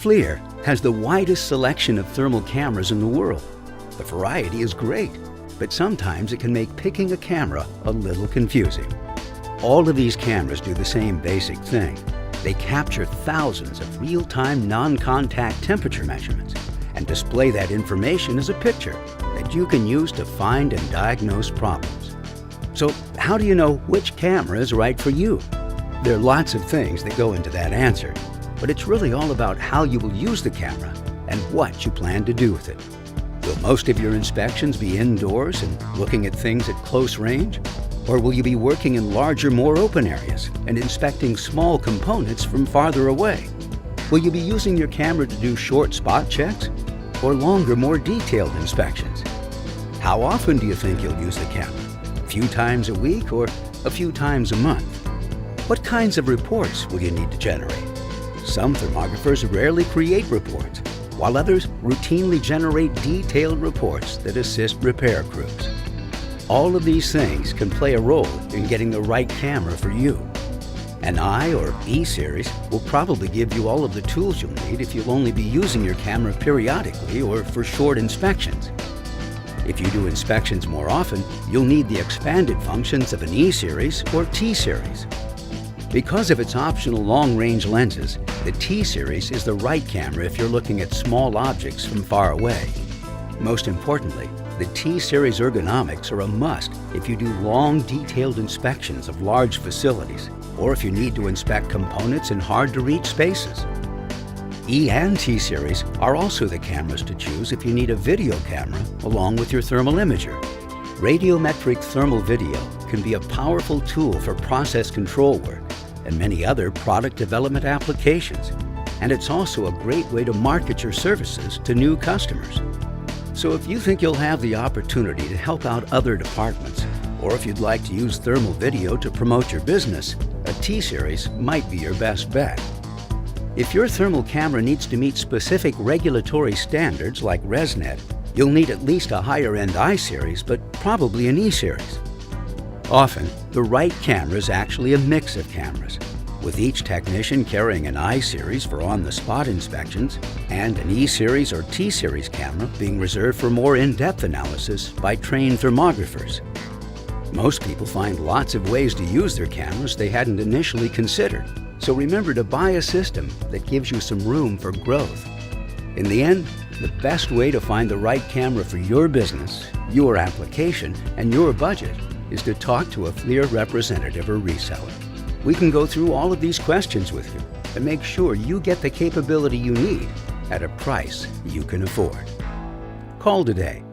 FLIR has the widest selection of thermal cameras in the world. The variety is great, but sometimes it can make picking a camera a little confusing. All of these cameras do the same basic thing. They capture thousands of real-time non-contact temperature measurements and display that information as a picture that you can use to find and diagnose problems. So how do you know which camera is right for you? There are lots of things that go into that answer, but it's really all about how you will use the camera and what you plan to do with it. Will most of your inspections be indoors and looking at things at close range? Or will you be working in larger, more open areas and inspecting small components from farther away? Will you be using your camera to do short spot checks or longer, more detailed inspections? How often do you think you'll use the camera? A few times a week or a few times a month? What kinds of reports will you need to generate? Some thermographers rarely create reports, while others routinely generate detailed reports that assist repair crews. All of these things can play a role in getting the right camera for you. An I or E series will probably give you all of the tools you'll need if you'll only be using your camera periodically or for short inspections. If you do inspections more often, you'll need the expanded functions of an E series or T series. Because of its optional long-range lenses, the T series is the right camera if you're looking at small objects from far away. Most importantly, the T-series ergonomics are a must if you do long, detailed inspections of large facilities, or if you need to inspect components in hard-to-reach spaces. E and T-series are also the cameras to choose if you need a video camera along with your thermal imager. Radiometric thermal video can be a powerful tool for process control work and many other product development applications, and it's also a great way to market your services to new customers. So if you think you'll have the opportunity to help out other departments, or if you'd like to use thermal video to promote your business, a T-series might be your best bet. If your thermal camera needs to meet specific regulatory standards like ResNet, you'll need at least a higher-end I-series, but probably an E-series. Often, the right camera is actually a mix of cameras, with each technician carrying an I-series for on-the-spot inspections and an E-series or T-series camera being reserved for more in-depth analysis by trained thermographers. Most people find lots of ways to use their cameras they hadn't initially considered, so remember to buy a system that gives you some room for growth. In the end, the best way to find the right camera for your business, your application, and your budget is to talk to a FLIR representative or reseller. We can go through all of these questions with you and make sure you get the capability you need at a price you can afford. Call today